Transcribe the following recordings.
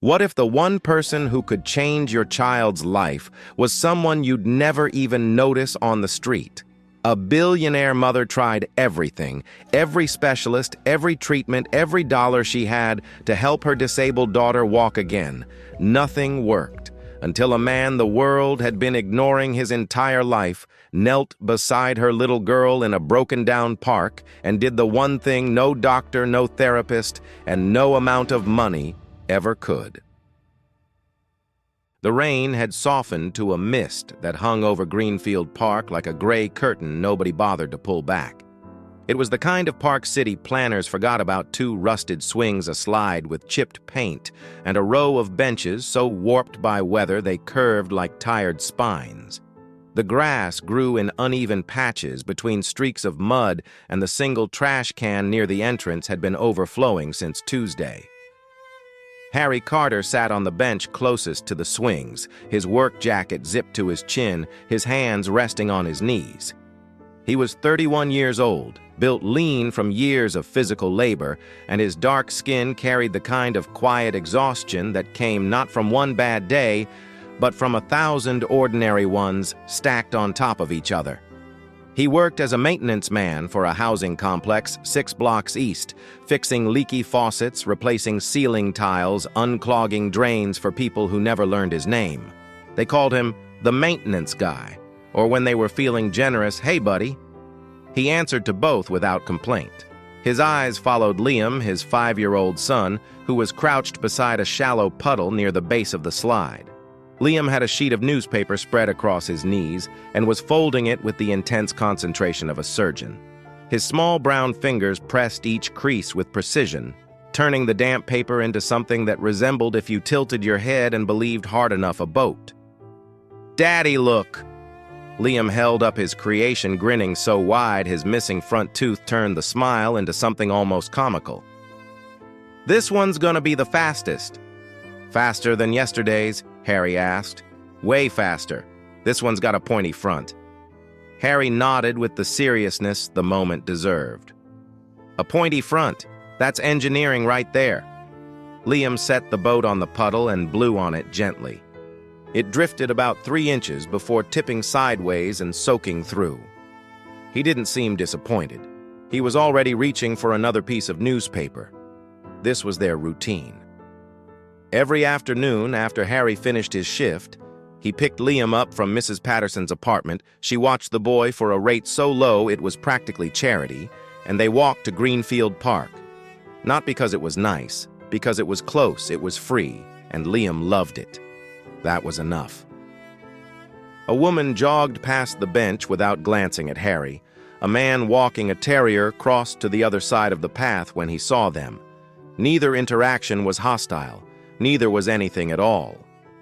What if the one person who could change your child's life was someone you'd never even notice on the street? A billionaire mother tried everything, every specialist, every treatment, every dollar she had to help her disabled daughter walk again. Nothing worked, until a man the world had been ignoring his entire life knelt beside her little girl in a broken-down park and did the one thing no doctor, no therapist, and no amount of money ever could. The rain had softened to a mist that hung over Greenfield Park like a gray curtain nobody bothered to pull back. It was the kind of park city planners forgot about: two rusted swings aslide with chipped paint and a row of benches so warped by weather they curved like tired spines. The grass grew in uneven patches between streaks of mud, and the single trash can near the entrance had been overflowing since Tuesday. Harry Carter sat on the bench closest to the swings, his work jacket zipped to his chin, his hands resting on his knees. He was 31 years old, built lean from years of physical labor, and his dark skin carried the kind of quiet exhaustion that came not from one bad day, but from 1,000 ordinary ones stacked on top of each other. He worked as a maintenance man for a housing complex 6 blocks east, fixing leaky faucets, replacing ceiling tiles, unclogging drains for people who never learned his name. They called him the maintenance guy, or when they were feeling generous, "Hey, buddy." He answered to both without complaint. His eyes followed Liam, his 5-year-old son, who was crouched beside a shallow puddle near the base of the slide. Liam had a sheet of newspaper spread across his knees and was folding it with the intense concentration of a surgeon. His small brown fingers pressed each crease with precision, turning the damp paper into something that resembled, if you tilted your head and believed hard enough, a boat. "Daddy, look!" Liam held up his creation, grinning so wide his missing front tooth turned the smile into something almost comical. "This one's gonna be the fastest." "Faster than yesterday's?" Harry asked. "Way faster. This one's got a pointy front." Harry nodded with the seriousness the moment deserved. "A pointy front. That's engineering right there." Liam set the boat on the puddle and blew on it gently. It drifted about 3 inches before tipping sideways and soaking through. He didn't seem disappointed. He was already reaching for another piece of newspaper. This was their routine. Every afternoon after Harry finished his shift, he picked Liam up from Mrs. Patterson's apartment. She watched the boy for a rate so low it was practically charity, and they walked to Greenfield Park. Not because it was nice, because it was close, it was free, and Liam loved it. That was enough. A woman jogged past the bench without glancing at Harry. A man walking a terrier crossed to the other side of the path when he saw them. Neither interaction was hostile. Neither was anything at all.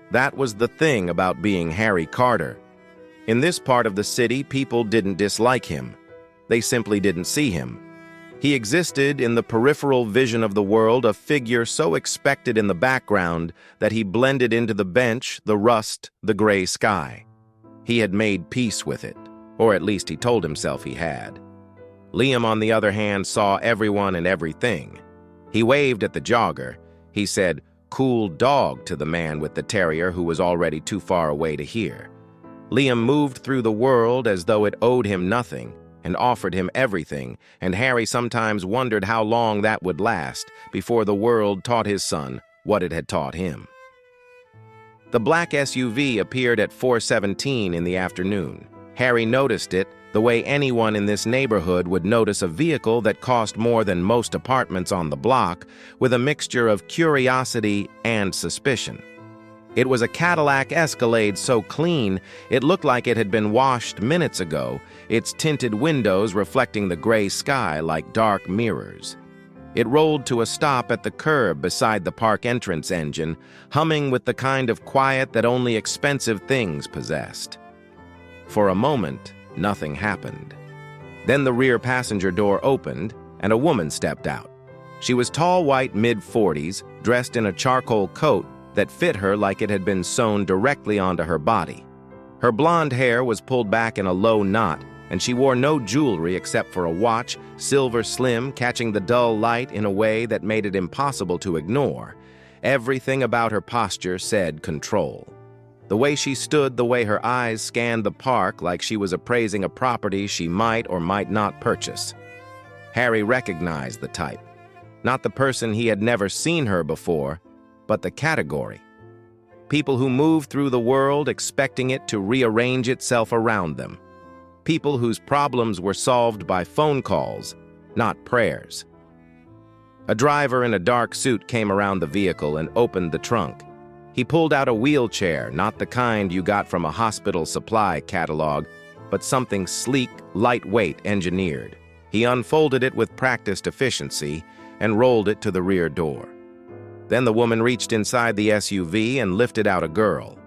That was the thing about being Harry Carter. In this part of the city, people didn't dislike him. They simply didn't see him. He existed in the peripheral vision of the world, a figure so expected in the background that he blended into the bench, the rust, the gray sky. He had made peace with it, or at least he told himself he had. Liam, on the other hand, saw everyone and everything. He waved at the jogger. He said, "Cool dog," to the man with the terrier who was already too far away to hear. Liam moved through the world as though it owed him nothing and offered him everything, and Harry sometimes wondered how long that would last before the world taught his son what it had taught him. The black SUV appeared at 4:17 in the afternoon. Harry noticed it the way anyone in this neighborhood would notice a vehicle that cost more than most apartments on the block, with a mixture of curiosity and suspicion. It was a Cadillac Escalade so clean it looked like it had been washed minutes ago, its tinted windows reflecting the gray sky like dark mirrors. It rolled to a stop at the curb beside the park entrance engine, humming with the kind of quiet that only expensive things possessed. For a moment, nothing happened. Then the rear passenger door opened, and a woman stepped out. She was tall, white, mid-40s, dressed in a charcoal coat that fit her like it had been sewn directly onto her body. Her blonde hair was pulled back in a low knot, and she wore no jewelry except for a watch, silver slim, catching the dull light in a way that made it impossible to ignore. Everything about her posture said control. The way she stood, the way her eyes scanned the park like she was appraising a property she might or might not purchase. Harry recognized the type. Not the person he had never seen her before, but the category. People who move through the world expecting it to rearrange itself around them. People whose problems were solved by phone calls, not prayers. A driver in a dark suit came around the vehicle and opened the trunk. He pulled out a wheelchair, not the kind you got from a hospital supply catalog, but something sleek, lightweight, engineered. He unfolded it with practiced efficiency and rolled it to the rear door. Then the woman reached inside the SUV and lifted out a girl.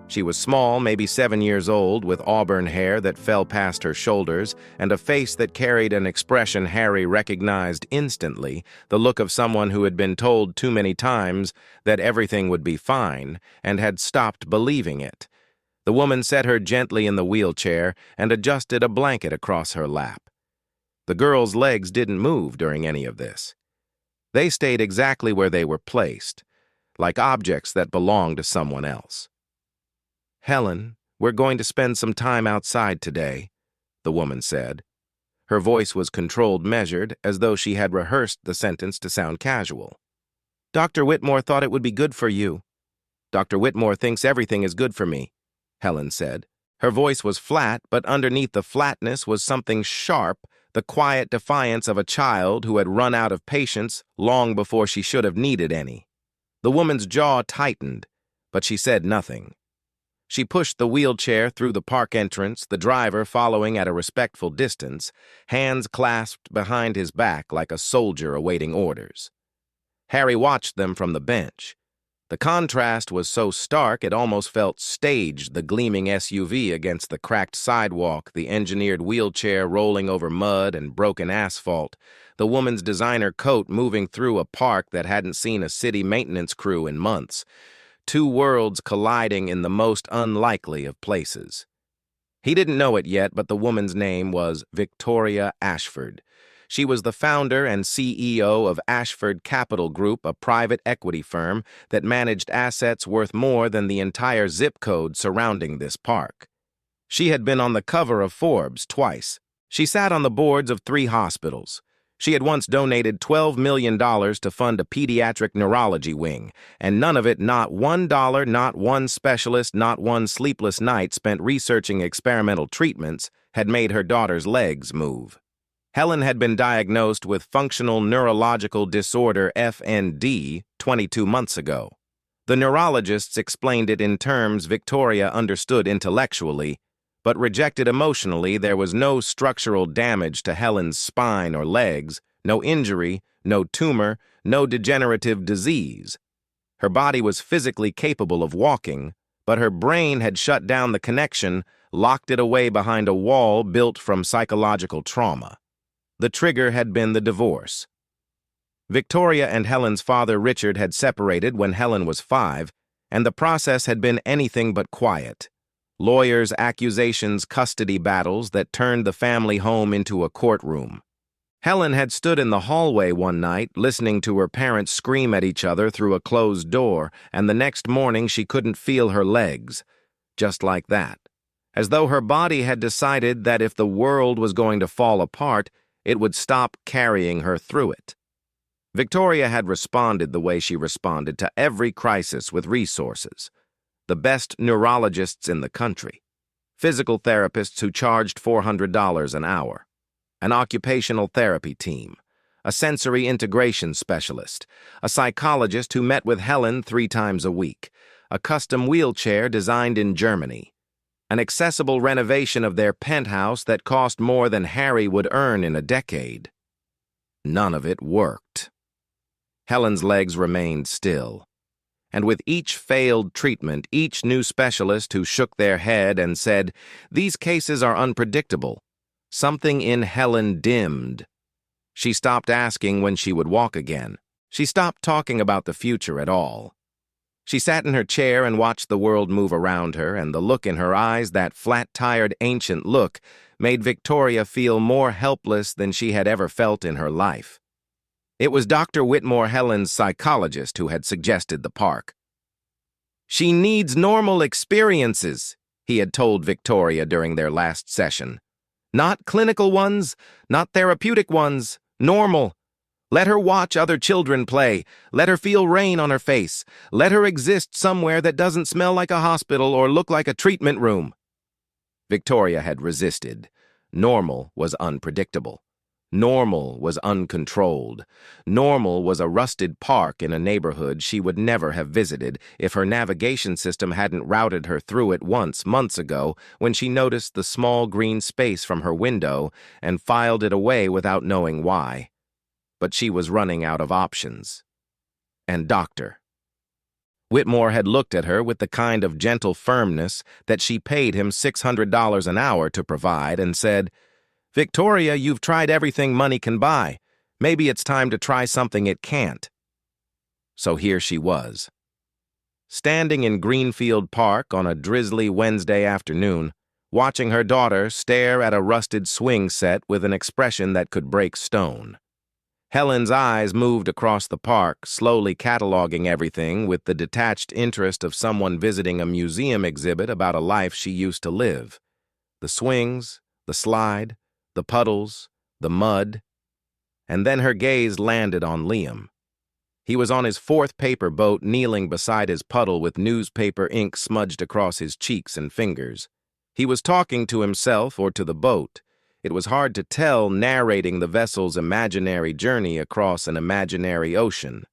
She was small, maybe 7 years old, with auburn hair that fell past her shoulders and a face that carried an expression Harry recognized instantly, the look of someone who had been told too many times that everything would be fine and had stopped believing it. The woman set her gently in the wheelchair and adjusted a blanket across her lap. The girl's legs didn't move during any of this. They stayed exactly where they were placed, like objects that belonged to someone else. "Helen, we're going to spend some time outside today," the woman said. Her voice was controlled, measured, as though she had rehearsed the sentence to sound casual. "Dr. Whitmore thought it would be good for you." "Dr. Whitmore thinks everything is good for me," Helen said. Her voice was flat, but underneath the flatness was something sharp, the quiet defiance of a child who had run out of patience long before she should have needed any. The woman's jaw tightened, but she said nothing. She pushed the wheelchair through the park entrance, the driver following at a respectful distance, hands clasped behind his back like a soldier awaiting orders. Harry watched them from the bench. The contrast was so stark it almost felt staged, the gleaming SUV against the cracked sidewalk, the engineered wheelchair rolling over mud and broken asphalt, the woman's designer coat moving through a park that hadn't seen a city maintenance crew in months. Two worlds colliding in the most unlikely of places. He didn't know it yet, but the woman's name was Victoria Ashford. She was the founder and CEO of Ashford Capital Group, a private equity firm that managed assets worth more than the entire zip code surrounding this park. She had been on the cover of Forbes twice. She sat on the boards of 3 hospitals. She had once donated $12 million to fund a pediatric neurology wing, and none of it, not $1, not one specialist, not one sleepless night spent researching experimental treatments, had made her daughter's legs move. Helen had been diagnosed with functional neurological disorder FND 22 months ago. The neurologists explained it in terms Victoria understood intellectually, but rejected emotionally. There was no structural damage to Helen's spine or legs, no injury, no tumor, no degenerative disease. Her body was physically capable of walking, but her brain had shut down the connection, locked it away behind a wall built from psychological trauma. The trigger had been the divorce. Victoria and Helen's father, Richard, had separated when Helen was 5, and the process had been anything but quiet. Lawyers' accusations, custody battles that turned the family home into a courtroom. Helen had stood in the hallway one night, listening to her parents scream at each other through a closed door, and the next morning she couldn't feel her legs. Just like that. As though her body had decided that if the world was going to fall apart, it would stop carrying her through it. Victoria had responded the way she responded to every crisis with resources. The best neurologists in the country, physical therapists who charged $400 an hour, an occupational therapy team, a sensory integration specialist, a psychologist who met with Helen 3 times a week, a custom wheelchair designed in Germany, an accessible renovation of their penthouse that cost more than Harry would earn in a decade. None of it worked. Helen's legs remained still. And with each failed treatment, each new specialist who shook their head and said, "These cases are unpredictable," something in Helen dimmed. She stopped asking when she would walk again. She stopped talking about the future at all. She sat in her chair and watched the world move around her, and the look in her eyes, that flat-tired ancient look, made Victoria feel more helpless than she had ever felt in her life. It was Dr. Whitmore Helen's psychologist who had suggested the park. "She needs normal experiences," he had told Victoria during their last session. "Not clinical ones, not therapeutic ones, normal. Let her watch other children play. Let her feel rain on her face. Let her exist somewhere that doesn't smell like a hospital or look like a treatment room." Victoria had resisted. Normal was unpredictable. Normal was uncontrolled. Normal was a rusted park in a neighborhood she would never have visited if her navigation system hadn't routed her through it once months ago when she noticed the small green space from her window and filed it away without knowing why. But she was running out of options. And Dr. Whitmore had looked at her with the kind of gentle firmness that she paid him $600 an hour to provide and said, "Victoria, you've tried everything money can buy. Maybe it's time to try something it can't." So here she was, standing in Greenfield Park on a drizzly Wednesday afternoon, watching her daughter stare at a rusted swing set with an expression that could break stone. Helen's eyes moved across the park, slowly cataloging everything with the detached interest of someone visiting a museum exhibit about a life she used to live. The swings, the slide, the puddles, the mud. And then her gaze landed on Liam. He was on his fourth paper boat, kneeling beside his puddle with newspaper ink smudged across his cheeks and fingers. He was talking to himself or to the boat. It was hard to tell, narrating the vessel's imaginary journey across an imaginary ocean.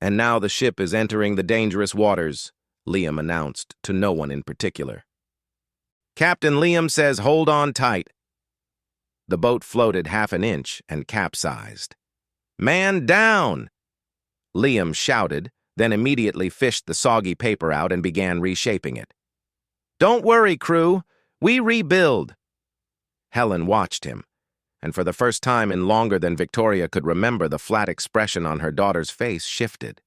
"And now the ship is entering the dangerous waters," Liam announced, to no one in particular. "Captain Liam says hold on tight." The boat floated half an inch and capsized. "Man down!" Liam shouted, then immediately fished the soggy paper out and began reshaping it. "Don't worry, crew. We rebuild." Helen watched him, and for the first time in longer than Victoria could remember, the flat expression on her daughter's face shifted.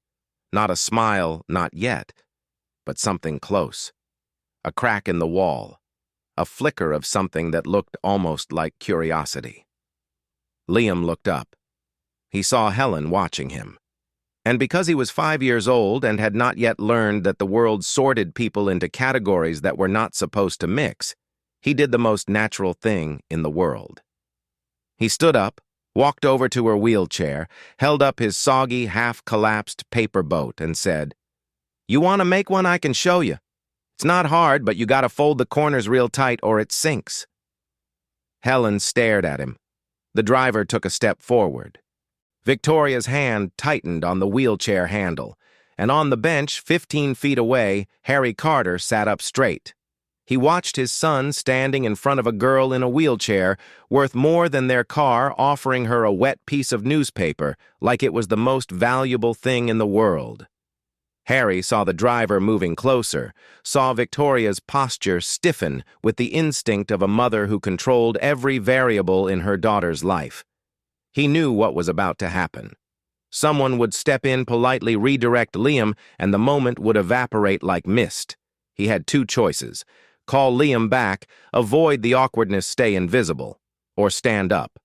Not a smile, not yet, but something close. A crack in the wall, a flicker of something that looked almost like curiosity. Liam looked up. He saw Helen watching him. And because he was 5 years old and had not yet learned that the world sorted people into categories that were not supposed to mix, he did the most natural thing in the world. He stood up, walked over to her wheelchair, held up his soggy, half-collapsed paper boat, and said, "You want to make one? I can show you. It's not hard, but you gotta fold the corners real tight or it sinks." Helen stared at him. The driver took a step forward. Victoria's hand tightened on the wheelchair handle, and on the bench 15 feet away, Harry Carter sat up straight. He watched his son standing in front of a girl in a wheelchair, worth more than their car, offering her a wet piece of newspaper, like it was the most valuable thing in the world. Harry saw the driver moving closer, saw Victoria's posture stiffen with the instinct of a mother who controlled every variable in her daughter's life. He knew what was about to happen. Someone would step in, politely redirect Liam, and the moment would evaporate like mist. He had two choices: call Liam back, avoid the awkwardness, stay invisible, or stand up.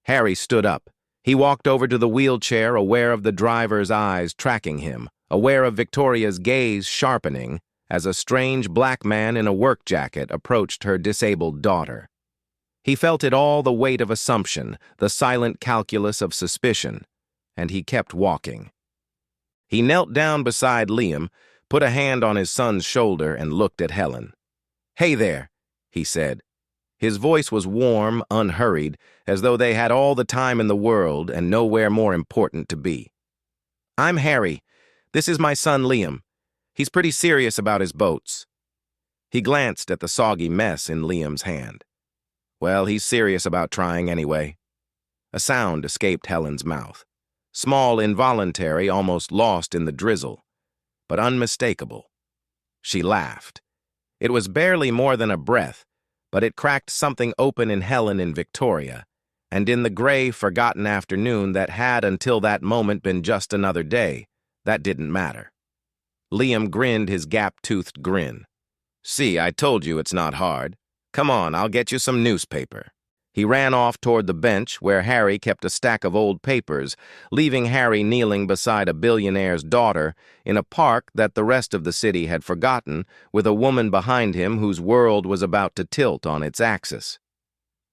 Harry stood up. He walked over to the wheelchair, aware of the driver's eyes tracking him, aware of Victoria's gaze sharpening as a strange black man in a work jacket approached her disabled daughter. He felt it all, the weight of assumption, the silent calculus of suspicion, and he kept walking. He knelt down beside Liam, put a hand on his son's shoulder, and looked at Helen. "Hey there," he said. His voice was warm, unhurried, as though they had all the time in the world and nowhere more important to be. "I'm Harry. This is my son Liam. He's pretty serious about his boats." He glanced at the soggy mess in Liam's hand. "Well, he's serious about trying anyway." A sound escaped Helen's mouth. Small, involuntary, almost lost in the drizzle, but unmistakable. She laughed. It was barely more than a breath, but it cracked something open in Helen and Victoria, and in the gray, forgotten afternoon that had until that moment been just another day, that didn't matter. Liam grinned his gap-toothed grin. "See, I told you it's not hard. Come on, I'll get you some newspaper." He ran off toward the bench where Harry kept a stack of old papers, leaving Harry kneeling beside a billionaire's daughter in a park that the rest of the city had forgotten, with a woman behind him whose world was about to tilt on its axis.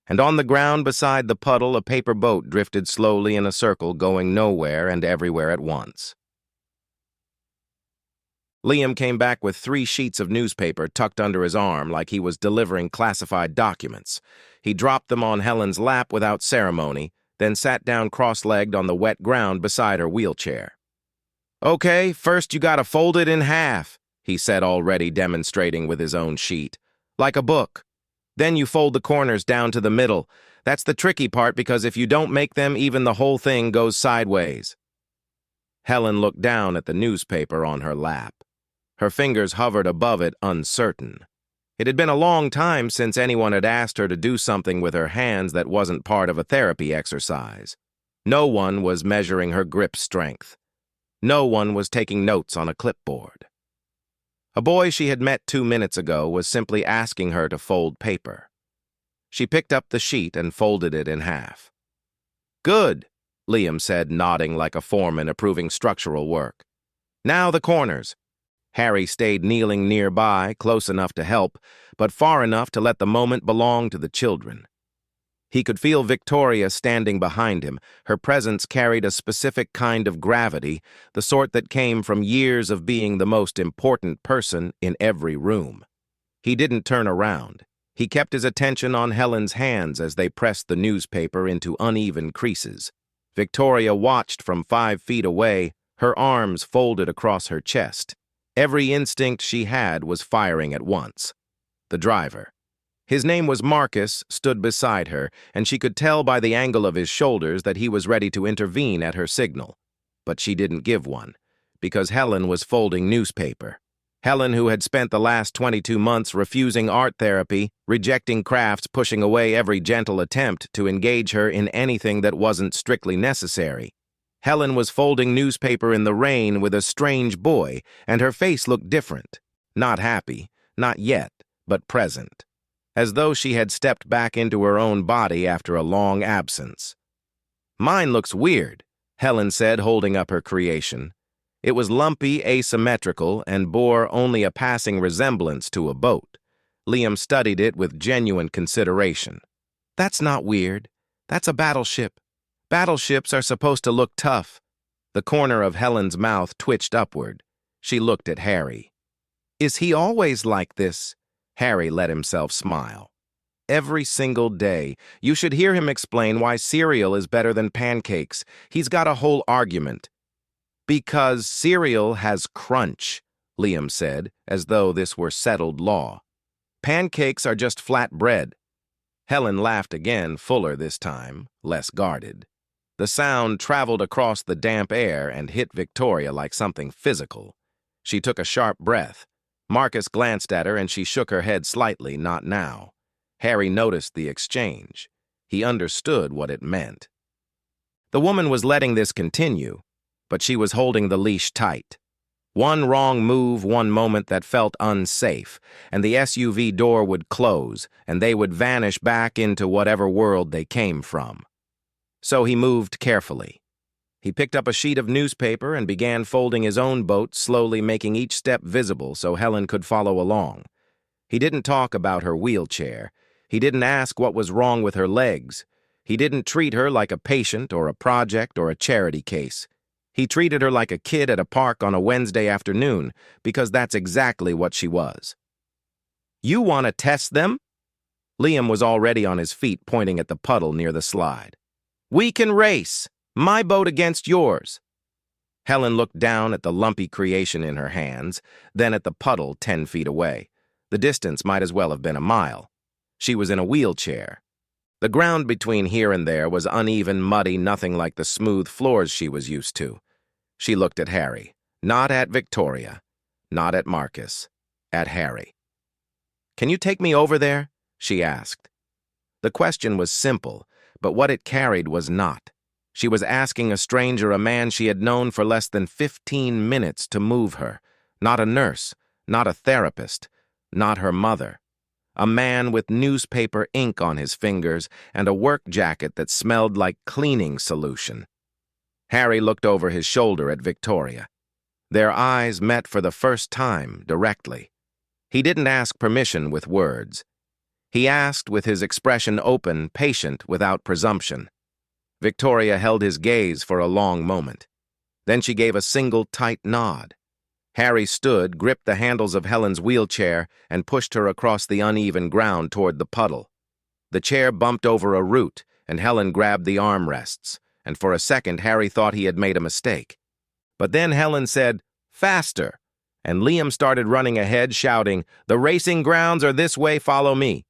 And on the ground beside the puddle, a paper boat drifted slowly in a circle, going nowhere and everywhere at once. Liam came back with 3 sheets of newspaper tucked under his arm like he was delivering classified documents. He dropped them on Helen's lap without ceremony, then sat down cross-legged on the wet ground beside her wheelchair. "Okay, first you gotta fold it in half," he said, already demonstrating with his own sheet. "Like a book. Then you fold the corners down to the middle. That's the tricky part, because if you don't make them, even the whole thing goes sideways." Helen looked down at the newspaper on her lap. Her fingers hovered above it, uncertain. It had been a long time since anyone had asked her to do something with her hands that wasn't part of a therapy exercise. No one was measuring her grip strength. No one was taking notes on a clipboard. A boy she had met 2 minutes ago was simply asking her to fold paper. She picked up the sheet and folded it in half. "Good," Liam said, nodding like a foreman approving structural work. "Now the corners." Harry stayed kneeling nearby, close enough to help, but far enough to let the moment belong to the children. He could feel Victoria standing behind him. Her presence carried a specific kind of gravity, the sort that came from years of being the most important person in every room. He didn't turn around. He kept his attention on Helen's hands as they pressed the newspaper into uneven creases. Victoria watched from 5 feet away, her arms folded across her chest. Every instinct she had was firing at once. The driver. His name was Marcus, stood beside her, and she could tell by the angle of his shoulders that he was ready to intervene at her signal. But she didn't give one, because Helen was folding newspaper. Helen, who had spent the last 22 months refusing art therapy, rejecting crafts, pushing away every gentle attempt to engage her in anything that wasn't strictly necessary. Helen was folding newspaper in the rain with a strange boy, and her face looked different. Not happy, not yet, but present. As though she had stepped back into her own body after a long absence. "Mine looks weird," Helen said, holding up her creation. It was lumpy, asymmetrical, and bore only a passing resemblance to a boat. Liam studied it with genuine consideration. "That's not weird. That's a battleship. Battleships are supposed to look tough." The corner of Helen's mouth twitched upward. She looked at Harry. "Is he always like this?" Harry let himself smile. "Every single day. You should hear him explain why cereal is better than pancakes. He's got a whole argument." "Because cereal has crunch," Liam said, as though this were settled law. "Pancakes are just flat bread." Helen laughed again, fuller this time, less guarded. The sound traveled across the damp air and hit Victoria like something physical. She took a sharp breath. Marcus glanced at her and she shook her head slightly, not now. Harry noticed the exchange. He understood what it meant. The woman was letting this continue, but she was holding the leash tight. One wrong move, one moment that felt unsafe, and the SUV door would close, and they would vanish back into whatever world they came from. So he moved carefully. He picked up a sheet of newspaper and began folding his own boat, slowly making each step visible so Helen could follow along. He didn't talk about her wheelchair. He didn't ask what was wrong with her legs. He didn't treat her like a patient or a project or a charity case. He treated her like a kid at a park on a Wednesday afternoon, because that's exactly what she was. "You want to test them?" Liam was already on his feet, pointing at the puddle near the slide. "We can race. My boat against yours." Helen looked down at the lumpy creation in her hands, then at the puddle 10 feet away. The distance might as well have been a mile. She was in a wheelchair. The ground between here and there was uneven, muddy, nothing like the smooth floors she was used to. She looked at Harry, not at Victoria, not at Marcus, at Harry. "Can you take me over there?" she asked. The question was simple, but what it carried was not. She was asking a stranger, a man she had known for less than 15 minutes, to move her. Not a nurse, not a therapist, not her mother. a man with newspaper ink on his fingers and a work jacket that smelled like cleaning solution. Harry looked over his shoulder at Victoria. Their eyes met for the first time directly. He didn't ask permission with words. He asked with his expression open, patient, without presumption. Victoria held his gaze for a long moment. Then she gave a single tight nod. Harry stood, gripped the handles of Helen's wheelchair, and pushed her across the uneven ground toward the puddle. The chair bumped over a root, and Helen grabbed the armrests, and for a second Harry thought he had made a mistake. But then Helen said, "Faster!" and Liam started running ahead, shouting, "The racing grounds are this way, follow me."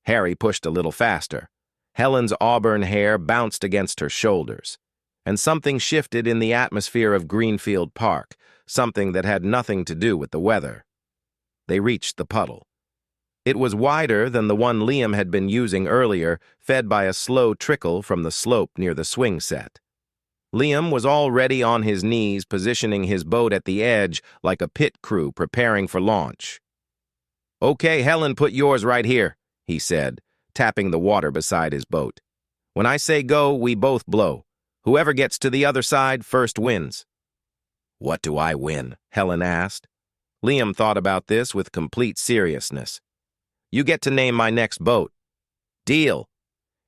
Harry pushed a little faster. Helen's auburn hair bounced against her shoulders, and something shifted in the atmosphere of Greenfield Park, something that had nothing to do with the weather. They reached the puddle. It was wider than the one Liam had been using earlier, fed by a slow trickle from the slope near the swing set. Liam was already on his knees, positioning his boat at the edge like a pit crew preparing for launch. "Okay, Helen, put yours right here," he said, tapping the water beside his boat. "When I say go, we both blow. Whoever gets to the other side first wins." "What do I win?" Helen asked. Liam thought about this with complete seriousness. "You get to name my next boat." "Deal."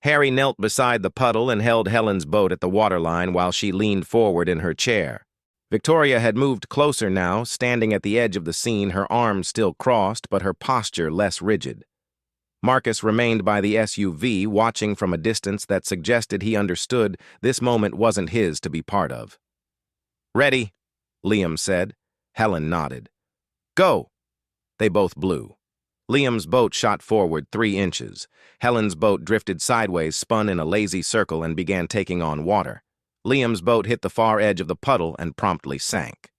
Harry knelt beside the puddle and held Helen's boat at the waterline while she leaned forward in her chair. Victoria had moved closer now, standing at the edge of the scene, her arms still crossed, but her posture less rigid. Marcus remained by the SUV, watching from a distance that suggested he understood this moment wasn't his to be part of. "Ready," Liam said. Helen nodded. "Go." They both blew. Liam's boat shot forward 3 inches. Helen's boat drifted sideways, spun in a lazy circle, and began taking on water. Liam's boat hit the far edge of the puddle and promptly sank.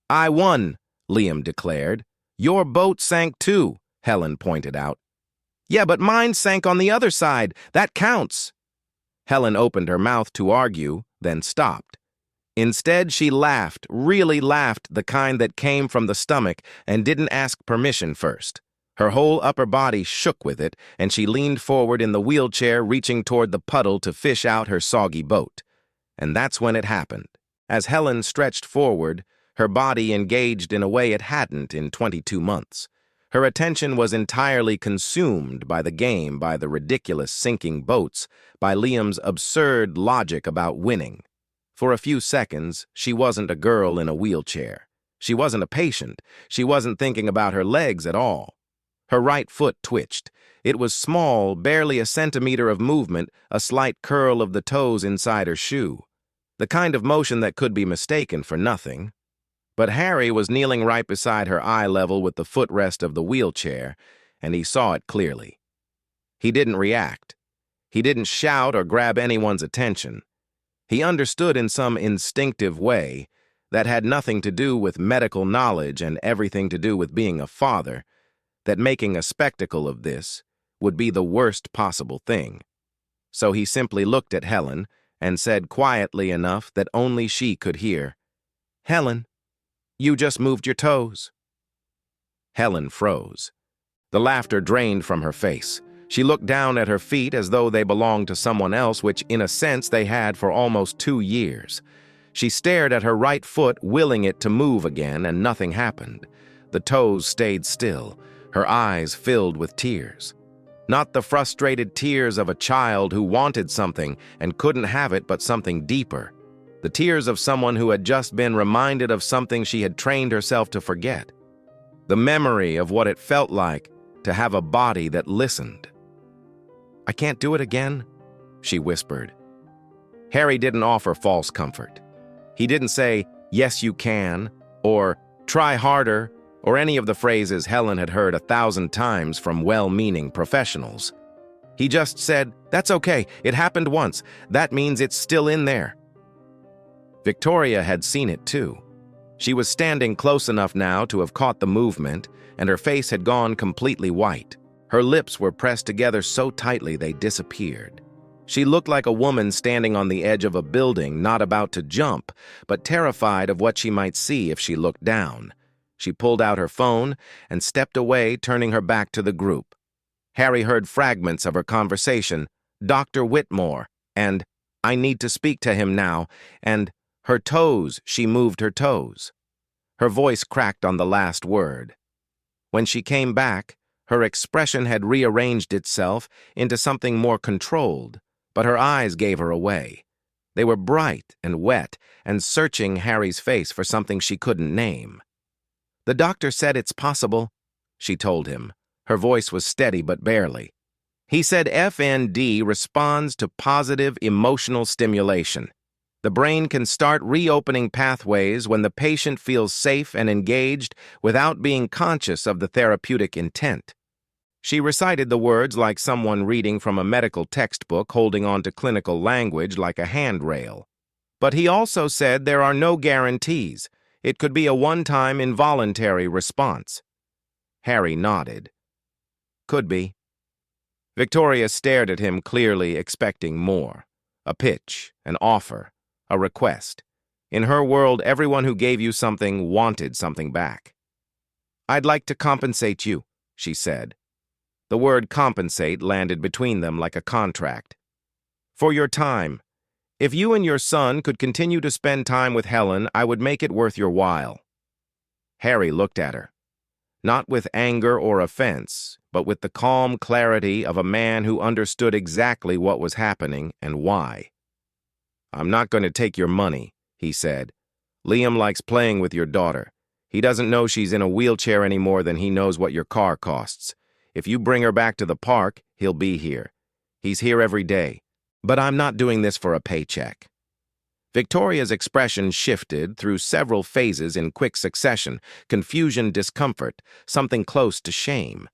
"I won," Liam declared. "Your boat sank too," Helen pointed out. "Yeah, but mine sank on the other side. That counts." Helen opened her mouth to argue, then stopped. Instead, she laughed, really laughed, the kind that came from the stomach and didn't ask permission first. Her whole upper body shook with it, and she leaned forward in the wheelchair, reaching toward the puddle to fish out her soggy boat. And that's when it happened. As Helen stretched forward, her body engaged in a way it hadn't in 22 months. Her attention was entirely consumed by the game, by the ridiculous sinking boats, by Liam's absurd logic about winning. For a few seconds, she wasn't a girl in a wheelchair. She wasn't a patient. She wasn't thinking about her legs at all. Her right foot twitched. It was small, barely a centimeter of movement, a slight curl of the toes inside her shoe. The kind of motion that could be mistaken for nothing. But Harry was kneeling right beside her eye level with the footrest of the wheelchair, and he saw it clearly. He didn't react. He didn't shout or grab anyone's attention. He understood in some instinctive way that had nothing to do with medical knowledge and everything to do with being a father, that making a spectacle of this would be the worst possible thing. So he simply looked at Helen and said quietly enough that only she could hear, "Helen, you just moved your toes." Helen froze. The laughter drained from her face. She looked down at her feet as though they belonged to someone else, which in a sense they had for almost 2 years. She stared at her right foot, willing it to move again, and nothing happened. The toes stayed still, her eyes filled with tears. Not the frustrated tears of a child who wanted something and couldn't have it, but something deeper. The tears of someone who had just been reminded of something she had trained herself to forget. The memory of what it felt like to have a body that listened. "I can't do it again," she whispered. Harry didn't offer false comfort. He didn't say, "Yes, you can," or "Try harder," or any of the phrases Helen had heard 1,000 times from well-meaning professionals. He just said, "That's okay, it happened once. That means it's still in there." Victoria had seen it too. She was standing close enough now to have caught the movement, and her face had gone completely white. Her lips were pressed together so tightly they disappeared. She looked like a woman standing on the edge of a building, not about to jump, but terrified of what she might see if she looked down. She pulled out her phone and stepped away, turning her back to the group. Harry heard fragments of her conversation, Dr. Whitmore, and I need to speak to him now, and her toes, she moved her toes. Her voice cracked on the last word. When she came back, her expression had rearranged itself into something more controlled, but her eyes gave her away. They were bright and wet and searching Harry's face for something she couldn't name. "The doctor said it's possible," she told him. Her voice was steady but barely. "He said FND responds to positive emotional stimulation. The brain can start reopening pathways when the patient feels safe and engaged without being conscious of the therapeutic intent." She recited the words like someone reading from a medical textbook holding on to clinical language like a handrail. "But he also said there are no guarantees. It could be a one-time involuntary response." Harry nodded. "Could be." Victoria stared at him clearly, expecting more. A pitch, an offer, a request. In her world, everyone who gave you something wanted something back. "I'd like to compensate you," she said. The word compensate landed between them like a contract. "For your time. If you and your son could continue to spend time with Helen, I would make it worth your while." Harry looked at her, not with anger or offense, but with the calm clarity of a man who understood exactly what was happening and why. "I'm not going to take your money," he said. "Liam likes playing with your daughter. He doesn't know she's in a wheelchair any more than he knows what your car costs. If you bring her back to the park, he'll be here. He's here every day. But I'm not doing this for a paycheck." Victoria's expression shifted through several phases in quick succession: confusion, discomfort, something close to shame.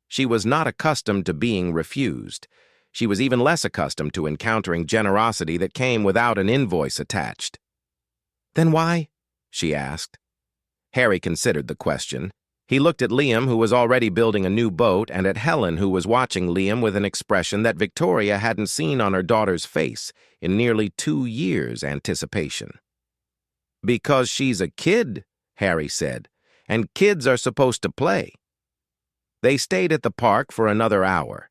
She was not accustomed to being refused. She was even less accustomed to encountering generosity that came without an invoice attached. "Then why?" she asked. Harry considered the question. He looked at Liam, who was already building a new boat, and at Helen, who was watching Liam with an expression that Victoria hadn't seen on her daughter's face in nearly 2 years' anticipation. "Because she's a kid," Harry said, "and kids are supposed to play." They stayed at the park for another hour.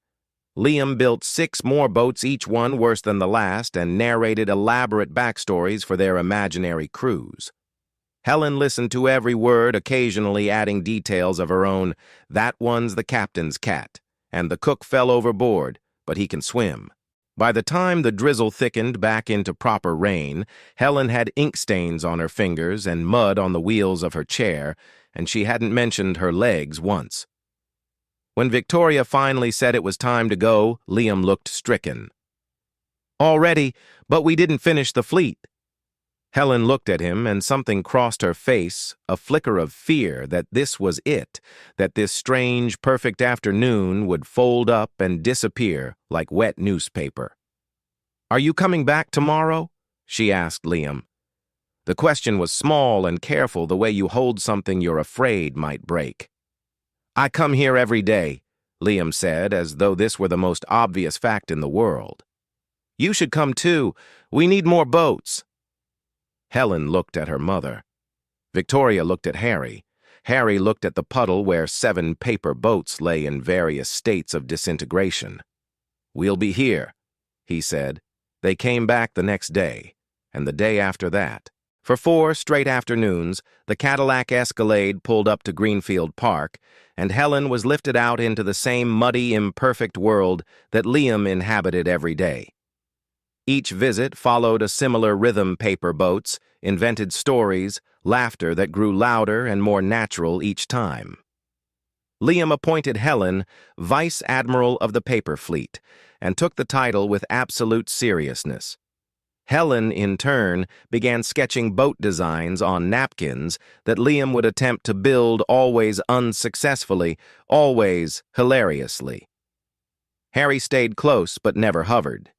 Liam built 6 more boats, each one worse than the last, and narrated elaborate backstories for their imaginary crews. Helen listened to every word, occasionally adding details of her own. "That one's the captain's cat, and the cook fell overboard, but he can swim." By the time the drizzle thickened back into proper rain, Helen had ink stains on her fingers and mud on the wheels of her chair, and she hadn't mentioned her legs once. When Victoria finally said it was time to go, Liam looked stricken. "Already, but we didn't finish the fleet." Helen looked at him, and something crossed her face, a flicker of fear that this was it, that this strange, perfect afternoon would fold up and disappear like wet newspaper. "Are you coming back tomorrow?" she asked Liam. The question was small and careful, the way you hold something you're afraid might break. "I come here every day," Liam said, as though this were the most obvious fact in the world. "You should come too. We need more boats." Helen looked at her mother. Victoria looked at Harry. Harry looked at the puddle where 7 paper boats lay in various states of disintegration. "We'll be here," he said. They came back the next day, and the day after that. For 4 straight afternoons, the Cadillac Escalade pulled up to Greenfield Park, and Helen was lifted out into the same muddy, imperfect world that Liam inhabited every day. Each visit followed a similar rhythm: paper boats, invented stories, laughter that grew louder and more natural each time. Liam appointed Helen Vice Admiral of the Paper Fleet and took the title with absolute seriousness. Helen, in turn, began sketching boat designs on napkins that Liam would attempt to build, always unsuccessfully, always hilariously. Harry stayed close but never hovered.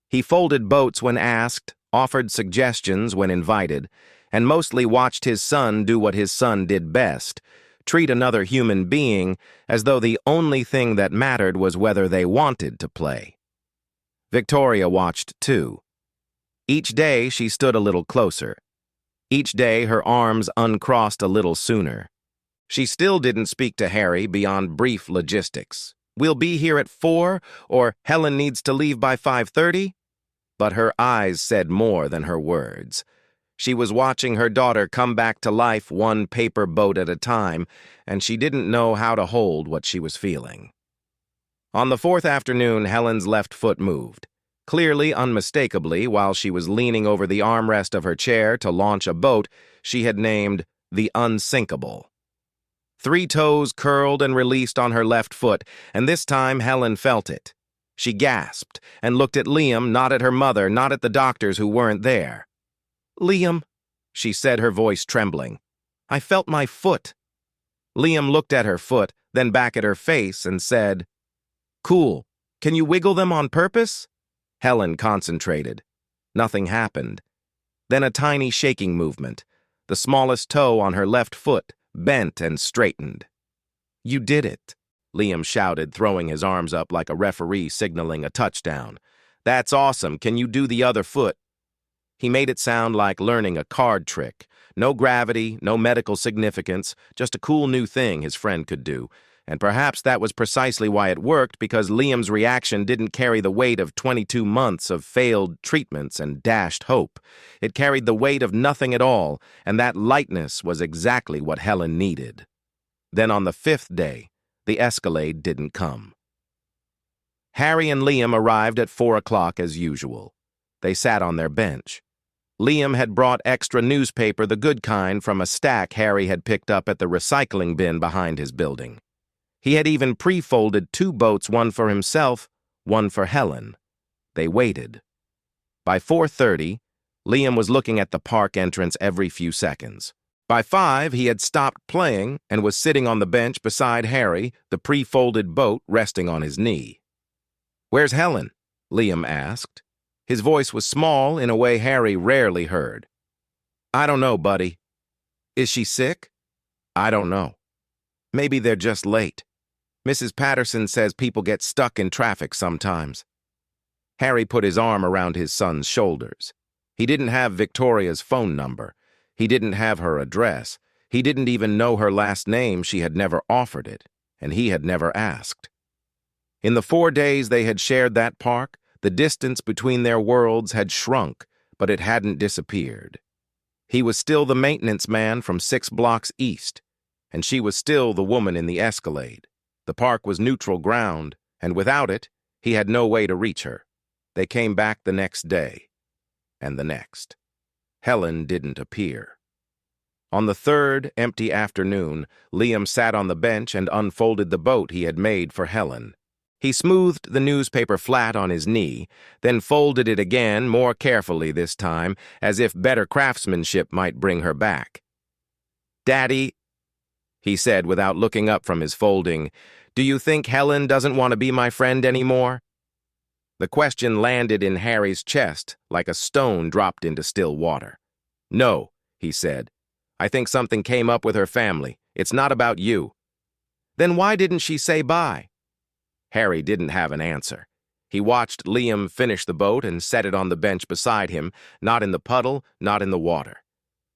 He folded boats when asked, offered suggestions when invited, and mostly watched his son do what his son did best: treat another human being as though the only thing that mattered was whether they wanted to play. Victoria watched too. Each day she stood a little closer. Each day her arms uncrossed a little sooner. She still didn't speak to Harry beyond brief logistics. "We'll be here at 4, or Helen needs to leave by 5:30? But her eyes said more than her words. She was watching her daughter come back to life one paper boat at a time, and she didn't know how to hold what she was feeling. On the fourth afternoon, Helen's left foot moved. Clearly, unmistakably, while she was leaning over the armrest of her chair to launch a boat she had named the Unsinkable. 3 toes curled and released on her left foot, and this time Helen felt it. She gasped and looked at Liam, not at her mother, not at the doctors who weren't there. "Liam," she said, her voice trembling. "I felt my foot." Liam looked at her foot, then back at her face, and said, "Cool. Can you wiggle them on purpose?" Helen concentrated. Nothing happened. Then a tiny shaking movement. The smallest toe on her left foot bent and straightened. "You did it," Liam shouted, throwing his arms up like a referee signaling a touchdown. "That's awesome. Can you do the other foot?" He made it sound like learning a card trick. No gravity, no medical significance, just a cool new thing his friend could do. And perhaps that was precisely why it worked, because Liam's reaction didn't carry the weight of 22 months of failed treatments and dashed hope. It carried the weight of nothing at all, and that lightness was exactly what Helen needed. Then on the 5th day, the escalade didn't come. Harry and Liam arrived at 4 o'clock as usual. They sat on their bench. Liam had brought extra newspaper, the good kind, from a stack Harry had picked up at the recycling bin behind his building. He had even pre-folded 2 boats, one for himself, one for Helen. They waited. By 4:30, Liam was looking at the park entrance every few seconds. By 5, he had stopped playing and was sitting on the bench beside Harry, the pre-folded boat resting on his knee. "Where's Helen?" Liam asked. His voice was small in a way Harry rarely heard. "I don't know, buddy." "Is she sick?" "I don't know. Maybe they're just late. Mrs. Patterson says people get stuck in traffic sometimes." Harry put his arm around his son's shoulders. He didn't have Victoria's phone number. He didn't have her address. He didn't even know her last name. She had never offered it, and he had never asked. In the 4 days they had shared that park, the distance between their worlds had shrunk, but it hadn't disappeared. He was still the maintenance man from 6 blocks east, and she was still the woman in the Escalade. The park was neutral ground, and without it, he had no way to reach her. They came back the next day, and the next. Helen didn't appear. On the 3rd empty afternoon, Liam sat on the bench and unfolded the boat he had made for Helen. He smoothed the newspaper flat on his knee, then folded it again, more carefully this time, as if better craftsmanship might bring her back. "Daddy," he said without looking up from his folding, "do you think Helen doesn't want to be my friend anymore?" The question landed in Harry's chest like a stone dropped into still water. "No," he said. "I think something came up with her family. It's not about you." "Then why didn't she say bye?" Harry didn't have an answer. He watched Liam finish the boat and set it on the bench beside him, not in the puddle, not in the water.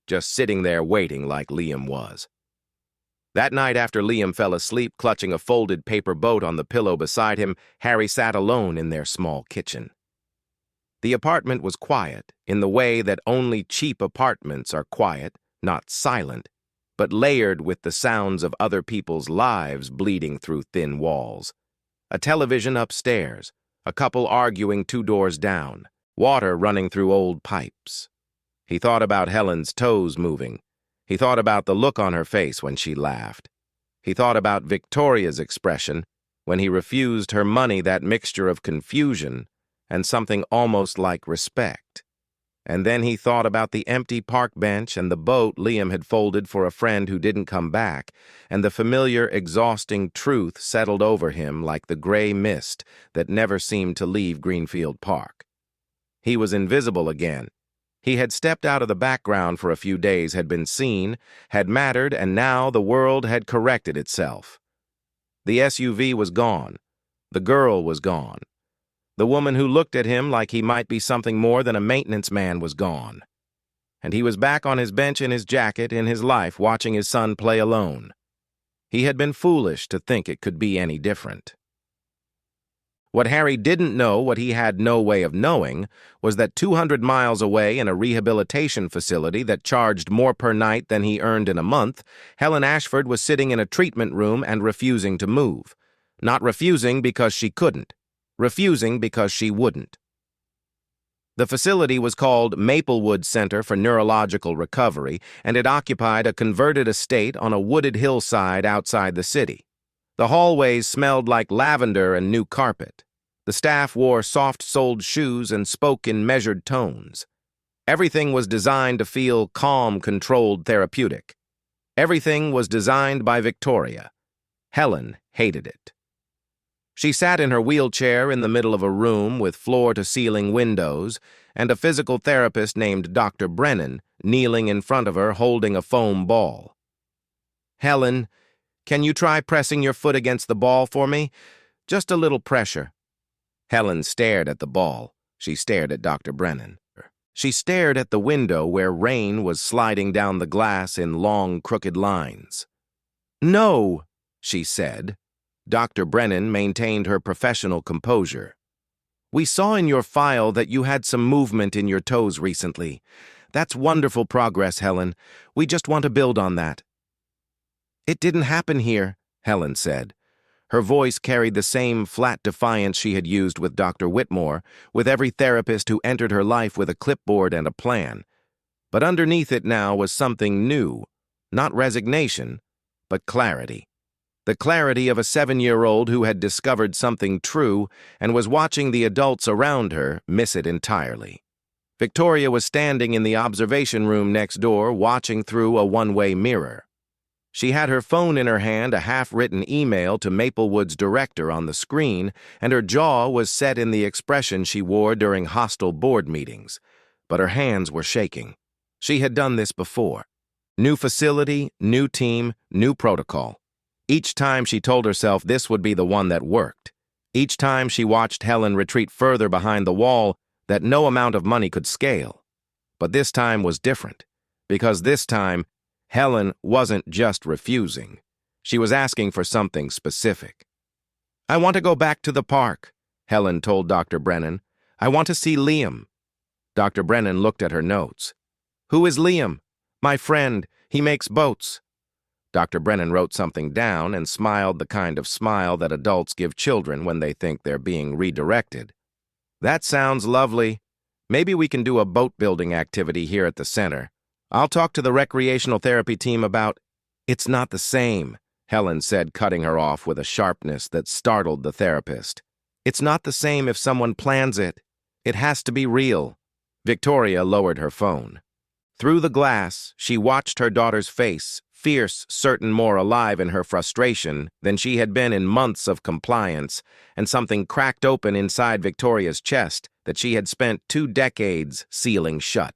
Just sitting there waiting like Liam was. That night, after Liam fell asleep clutching a folded paper boat on the pillow beside him, Harry sat alone in their small kitchen. The apartment was quiet, in the way that only cheap apartments are quiet, not silent, but layered with the sounds of other people's lives bleeding through thin walls. A television upstairs, a couple arguing 2 doors down, water running through old pipes. He thought about Helen's toes moving. He thought about the look on her face when she laughed. He thought about Victoria's expression when he refused her money, that mixture of confusion and something almost like respect. And then he thought about the empty park bench and the boat Liam had folded for a friend who didn't come back, and the familiar, exhausting truth settled over him like the gray mist that never seemed to leave Greenfield Park. He was invisible again. He had stepped out of the background for a few days, had been seen, had mattered, and now the world had corrected itself. The SUV was gone. The girl was gone. The woman who looked at him like he might be something more than a maintenance man was gone. And he was back on his bench in his jacket, in his life, watching his son play alone. He had been foolish to think it could be any different. What Harry didn't know, what he had no way of knowing, was that 200 miles away in a rehabilitation facility that charged more per night than he earned in a month, Helen Ashford was sitting in a treatment room and refusing to move. Not refusing because she couldn't. Refusing because she wouldn't. The facility was called Maplewood Center for Neurological Recovery, and it occupied a converted estate on a wooded hillside outside the city. The hallways smelled like lavender and new carpet. The staff wore soft-soled shoes and spoke in measured tones. Everything was designed to feel calm, controlled, therapeutic. Everything was designed by Victoria. Helen hated it. She sat in her wheelchair in the middle of a room with floor-to-ceiling windows, and a physical therapist named Dr. Brennan kneeling in front of her holding a foam ball. "Helen, can you try pressing your foot against the ball for me? Just a little pressure." Helen stared at the ball. She stared at Dr. Brennan. She stared at the window where rain was sliding down the glass in long, crooked lines. "No," she said. Dr. Brennan maintained her professional composure. "We saw in your file that you had some movement in your toes recently. That's wonderful progress, Helen. We just want to build on that." "It didn't happen here," Helen said. Her voice carried the same flat defiance she had used with Dr. Whitmore, with every therapist who entered her life with a clipboard and a plan. But underneath it now was something new, not resignation, but clarity. The clarity of a 7-year-old who had discovered something true and was watching the adults around her miss it entirely. Victoria was standing in the observation room next door, watching through a one-way mirror. She had her phone in her hand, a half-written email to Maplewood's director on the screen, and her jaw was set in the expression she wore during hostile board meetings. But her hands were shaking. She had done this before. New facility, new team, new protocol. Each time she told herself this would be the one that worked. Each time she watched Helen retreat further behind the wall that no amount of money could scale. But this time was different, because this time Helen wasn't just refusing. She was asking for something specific. "I want to go back to the park," Helen told Dr. Brennan. "I want to see Liam." Dr. Brennan looked at her notes. "Who is Liam?" "My friend. He makes boats." Dr. Brennan wrote something down and smiled the kind of smile that adults give children when they think they're being redirected. "That sounds lovely. Maybe we can do a boat-building activity here at the center. I'll talk to the recreational therapy team about—" "It's not the same," Helen said, cutting her off with a sharpness that startled the therapist. "It's not the same if someone plans it. It has to be real." Victoria lowered her phone. Through the glass, she watched her daughter's face, fierce, certain more alive in her frustration than she had been in months of compliance, and something cracked open inside Victoria's chest that she had spent 2 decades sealing shut.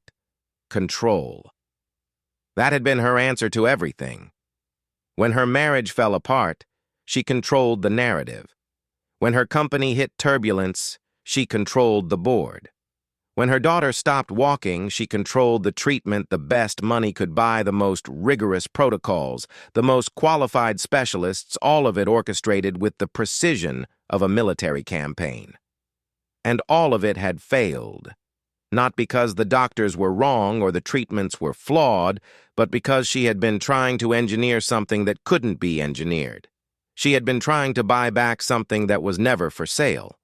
Control. That had been her answer to everything. When her marriage fell apart, she controlled the narrative. When her company hit turbulence, she controlled the board. When her daughter stopped walking, she controlled the treatment, the best money could buy, the most rigorous protocols, the most qualified specialists, all of it orchestrated with the precision of a military campaign. And all of it had failed. Not because the doctors were wrong or the treatments were flawed, but because she had been trying to engineer something that couldn't be engineered. She had been trying to buy back something that was never for sale.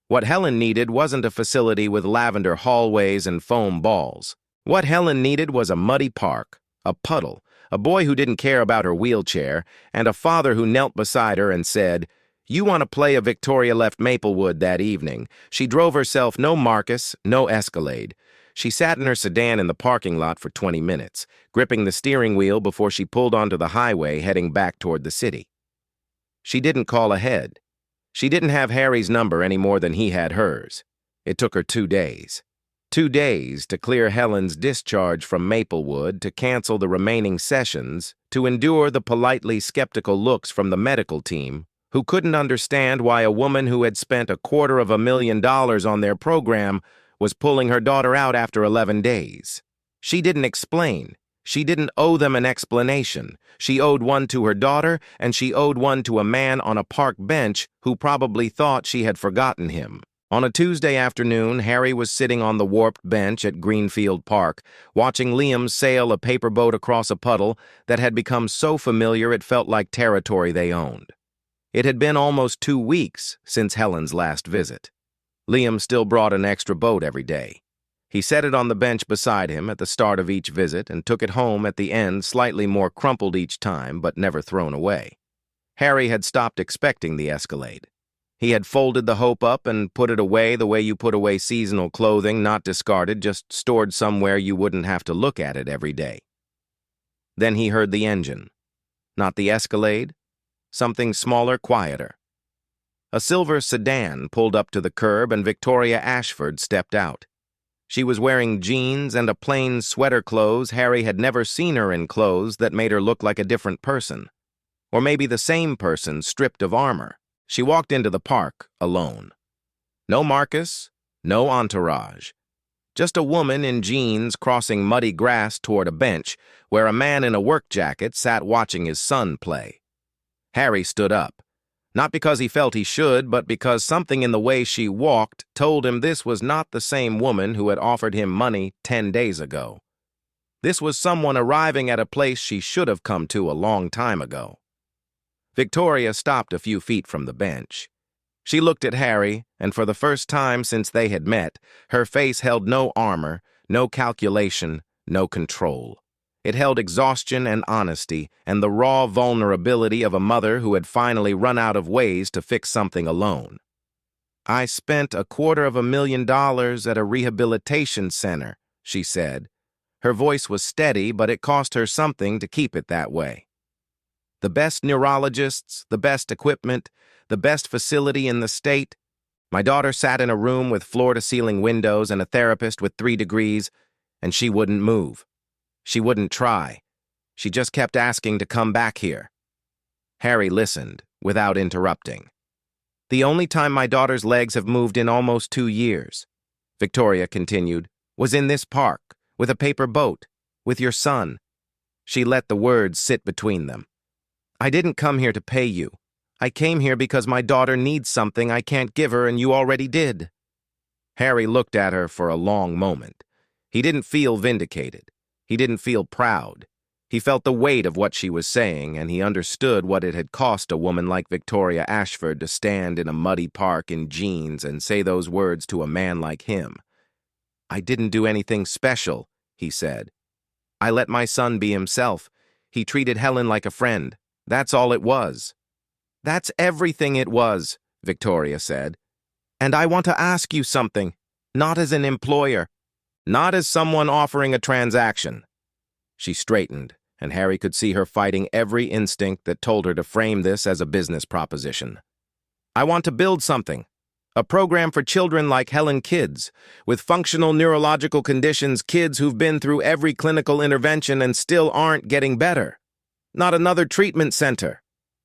What Helen needed wasn't a facility with lavender hallways and foam balls. What Helen needed was a muddy park, a puddle, a boy who didn't care about her wheelchair, and a father who knelt beside her and said, "You want to play a Victoria left Maplewood that evening." She drove herself no Marcus, no Escalade. She sat in her sedan in the parking lot for 20 minutes, gripping the steering wheel before she pulled onto the highway heading back toward the city. She didn't call ahead. She didn't have Harry's number any more than he had hers. It took her 2 days. 2 days to clear Helen's discharge from Maplewood, to cancel the remaining sessions, to endure the politely skeptical looks from the medical team, who couldn't understand why a woman who had spent $250,000 on their program was pulling her daughter out after 11 days. She didn't explain. She didn't owe them an explanation. She owed one to her daughter, and she owed one to a man on a park bench who probably thought she had forgotten him. On a Tuesday afternoon, Harry was sitting on the warped bench at Greenfield Park, watching Liam sail a paper boat across a puddle that had become so familiar it felt like territory they owned. It had been almost 2 weeks since Helen's last visit. Liam still brought an extra boat every day. He set it on the bench beside him at the start of each visit and took it home at the end, slightly more crumpled each time, but never thrown away. Harry had stopped expecting the Escalade. He had folded the hope up and put it away the way you put away seasonal clothing, not discarded, just stored somewhere you wouldn't have to look at it every day. Then he heard the engine. Not the Escalade, something smaller, quieter. A silver sedan pulled up to the curb and Victoria Ashford stepped out. She was wearing jeans and a plain sweater clothes. Harry had never seen her in clothes that made her look like a different person. Or maybe the same person stripped of armor. She walked into the park alone. No Marcus, no entourage. Just a woman in jeans crossing muddy grass toward a bench where a man in a work jacket sat watching his son play. Harry stood up, not because he felt he should, but because something in the way she walked told him this was not the same woman who had offered him money 10 days ago. This was someone arriving at a place she should have come to a long time ago. Victoria stopped a few feet from the bench. She looked at Harry, and for the first time since they had met, her face held no armor, no calculation, no control. It held exhaustion and honesty, and the raw vulnerability of a mother who had finally run out of ways to fix something alone. "I spent $250,000 at a rehabilitation center," she said. Her voice was steady, but it cost her something to keep it that way. "The best neurologists, the best equipment, the best facility in the state. My daughter sat in a room with floor-to-ceiling windows and a therapist with 3 degrees, and she wouldn't move. She wouldn't try. She just kept asking to come back here." Harry listened, without interrupting. "The only time my daughter's legs have moved in almost 2 years," Victoria continued, "was in this park, with a paper boat, with your son." She let the words sit between them. "I didn't come here to pay you. I came here because my daughter needs something I can't give her and you already did." Harry looked at her for a long moment. He didn't feel vindicated. He didn't feel proud. He felt the weight of what she was saying, and he understood what it had cost a woman like Victoria Ashford to stand in a muddy park in jeans and say those words to a man like him. "I didn't do anything special," he said. "I let my son be himself. He treated Helen like a friend. That's all it was." "That's everything it was," Victoria said. "And I want to ask you something, not as an employer, not as someone offering a transaction." She straightened, and Harry could see her fighting every instinct that told her to frame this as a business proposition. "I want to build something, a program for children like Helen kids, with functional neurological conditions, kids who've been through every clinical intervention and still aren't getting better. Not another treatment center.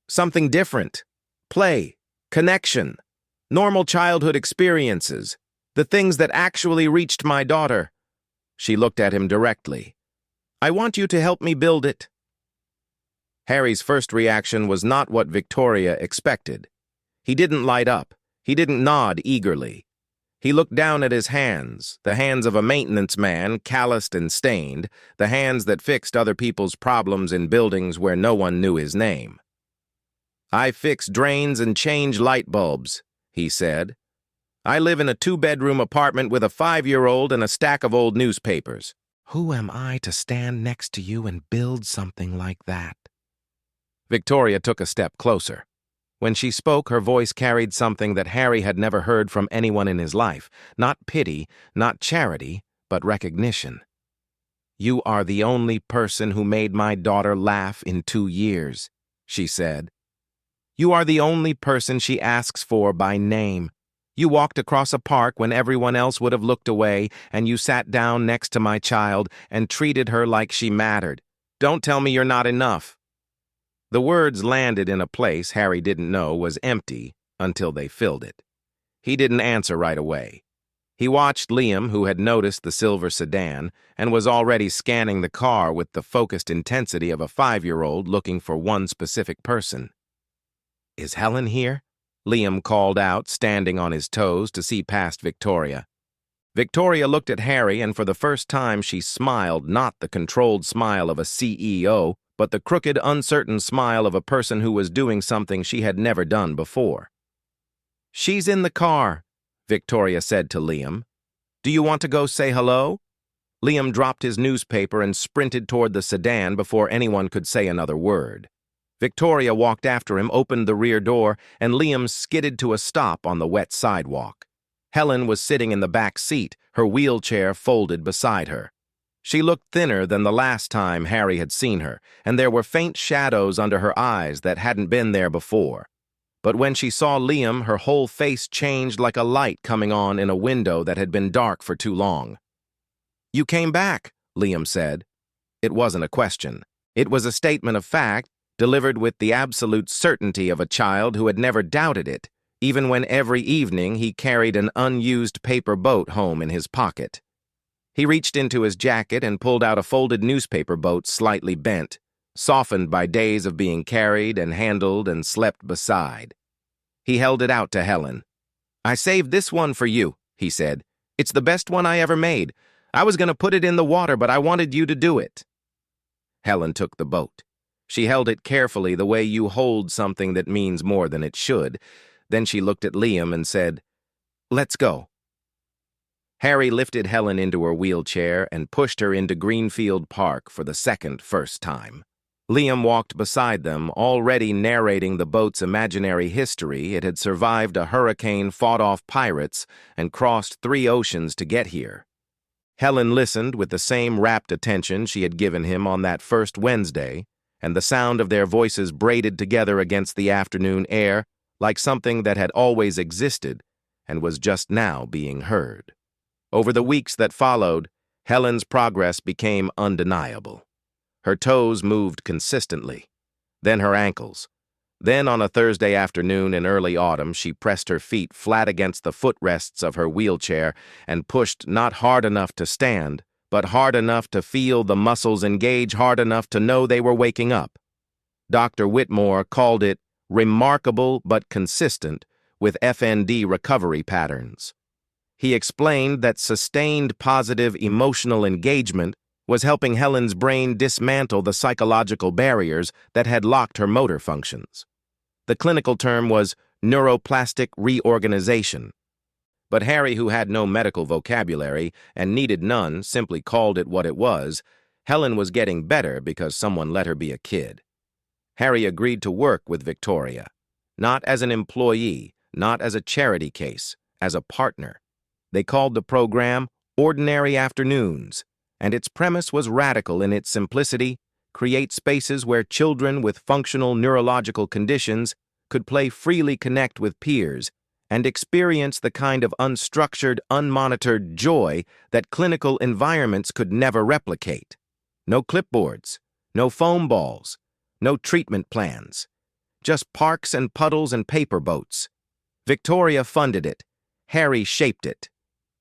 Something different. Play, connection, normal childhood experiences, the things that actually reached my daughter." She looked at him directly. "I want you to help me build it." Harry's first reaction was not what Victoria expected. He didn't light up. He didn't nod eagerly. He looked down at his hands, the hands of a maintenance man, calloused and stained, the hands that fixed other people's problems in buildings where no one knew his name. "I fix drains and change light bulbs," he said. "I live in a 2-bedroom apartment with a 5-year-old and a stack of old newspapers." "Who am I to stand next to you and build something like that?" Victoria took a step closer. When she spoke, her voice carried something that Harry had never heard from anyone in his life. Not pity, not charity, but recognition. "You are the only person who made my daughter laugh in 2 years," she said. "You are the only person she asks for by name. You walked across a park when everyone else would have looked away, and you sat down next to my child and treated her like she mattered. Don't tell me you're not enough." The words landed in a place Harry didn't know was empty until they filled it. He didn't answer right away. He watched Liam, who had noticed the silver sedan and was already scanning the car with the focused intensity of a 5-year-old looking for one specific person. "Is Helen here?" Liam called out, standing on his toes to see past Victoria. Victoria looked at Harry, and for the first time she smiled, not the controlled smile of a CEO, but the crooked, uncertain smile of a person who was doing something she had never done before. "She's in the car," Victoria said to Liam. "Do you want to go say hello?" Liam dropped his newspaper and sprinted toward the sedan before anyone could say another word. Victoria walked after him, opened the rear door, and Liam skidded to a stop on the wet sidewalk. Helen was sitting in the back seat, her wheelchair folded beside her. She looked thinner than the last time Harry had seen her, and there were faint shadows under her eyes that hadn't been there before. But when she saw Liam, her whole face changed like a light coming on in a window that had been dark for too long. "You came back," Liam said. It wasn't a question. It was a statement of fact, delivered with the absolute certainty of a child who had never doubted it, even when every evening he carried an unused paper boat home in his pocket. He reached into his jacket and pulled out a folded newspaper boat slightly bent, softened by days of being carried and handled and slept beside. He held it out to Helen. "I saved this one for you," he said. "It's the best one I ever made. I was going to put it in the water, but I wanted you to do it." Helen took the boat. She held it carefully, the way you hold something that means more than it should. Then she looked at Liam and said, "Let's go." Harry lifted Helen into her wheelchair and pushed her into Greenfield Park for the first time. Liam walked beside them, already narrating the boat's imaginary history. It had survived a hurricane, fought off pirates, and crossed 3 oceans to get here. Helen listened with the same rapt attention she had given him on that first Wednesday, and the sound of their voices braided together against the afternoon air like something that had always existed and was just now being heard. Over the weeks that followed, Helen's progress became undeniable. Her toes moved consistently, then her ankles. Then on a Thursday afternoon in early autumn, she pressed her feet flat against the footrests of her wheelchair and pushed not hard enough to stand, but hard enough to feel the muscles engage, hard enough to know they were waking up. Dr. Whitmore called it remarkable but consistent with FND recovery patterns. He explained that sustained positive emotional engagement was helping Helen's brain dismantle the psychological barriers that had locked her motor functions. The clinical term was neuroplastic reorganization. But Harry, who had no medical vocabulary and needed none, simply called it what it was. Helen was getting better because someone let her be a kid. Harry agreed to work with Victoria, not as an employee, not as a charity case, as a partner. They called the program Ordinary Afternoons, and its premise was radical in its simplicity: create spaces where children with functional neurological conditions could play freely, connect with peers, and experience the kind of unstructured, unmonitored joy that clinical environments could never replicate. No clipboards, no foam balls, no treatment plans, just parks and puddles and paper boats. Victoria funded it. Harry shaped it.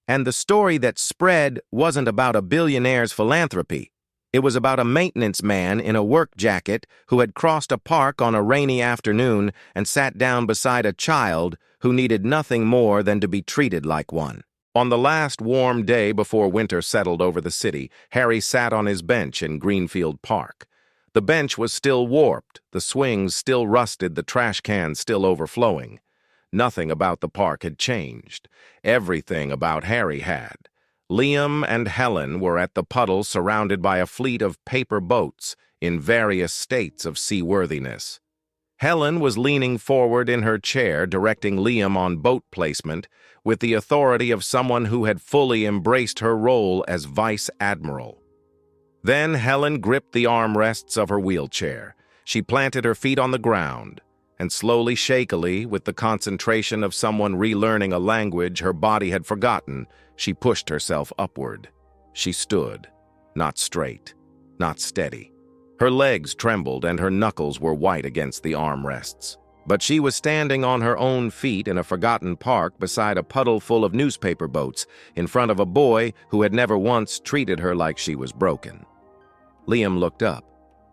And the story that spread wasn't about a billionaire's philanthropy. It was about a maintenance man in a work jacket who had crossed a park on a rainy afternoon and sat down beside a child who needed nothing more than to be treated like one. On the last warm day before winter settled over the city, Harry sat on his bench in Greenfield Park. The bench was still warped, the swings still rusted, the trash cans still overflowing. Nothing about the park had changed. Everything about Harry had. Liam and Helen were at the puddle, surrounded by a fleet of paper boats in various states of seaworthiness. Helen was leaning forward in her chair, directing Liam on boat placement with the authority of someone who had fully embraced her role as vice admiral. Then Helen gripped the armrests of her wheelchair. She planted her feet on the ground, and slowly, shakily, with the concentration of someone relearning a language her body had forgotten, she pushed herself upward. She stood, not straight, not steady. Her legs trembled and her knuckles were white against the armrests. But she was standing on her own feet in a forgotten park beside a puddle full of newspaper boats in front of a boy who had never once treated her like she was broken. Liam looked up.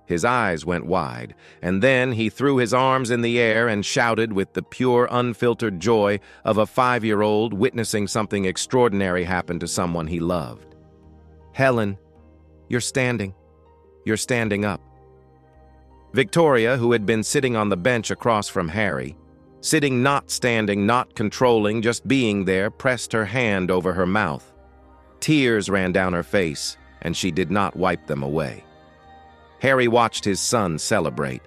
His eyes went wide, and then he threw his arms in the air and shouted with the pure, unfiltered joy of a 5-year-old witnessing something extraordinary happen to someone he loved. "Helen, you're standing. You're standing up." Victoria, who had been sitting on the bench across from Harry, sitting not standing, not controlling, just being there, pressed her hand over her mouth. Tears ran down her face, and she did not wipe them away. Harry watched his son celebrate.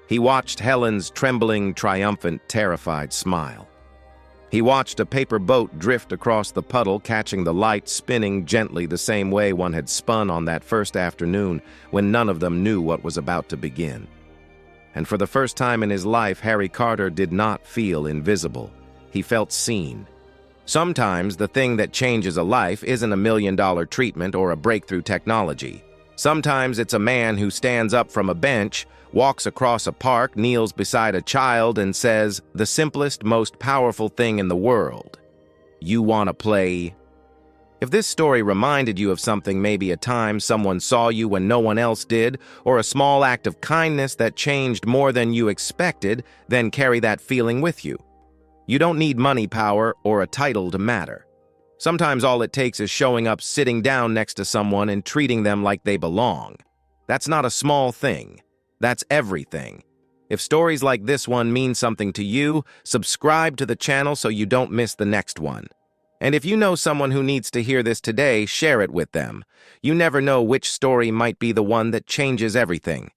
He watched Helen's trembling, triumphant, terrified smile. He watched a paper boat drift across the puddle, catching the light, spinning gently the same way one had spun on that first afternoon when none of them knew what was about to begin. And for the first time in his life, Harry Carter did not feel invisible. He felt seen. Sometimes the thing that changes a life isn't a $1 million treatment or a breakthrough technology. Sometimes it's a man who stands up from a bench, walks across a park, kneels beside a child, and says, the simplest, most powerful thing in the world: "You want to play?" If this story reminded you of something, maybe a time someone saw you when no one else did, or a small act of kindness that changed more than you expected, then carry that feeling with you. You don't need money, power, or a title to matter. Sometimes all it takes is showing up, sitting down next to someone, and treating them like they belong. That's not a small thing. That's everything. If stories like this one mean something to you, subscribe to the channel so you don't miss the next one. And if you know someone who needs to hear this today, share it with them. You never know which story might be the one that changes everything.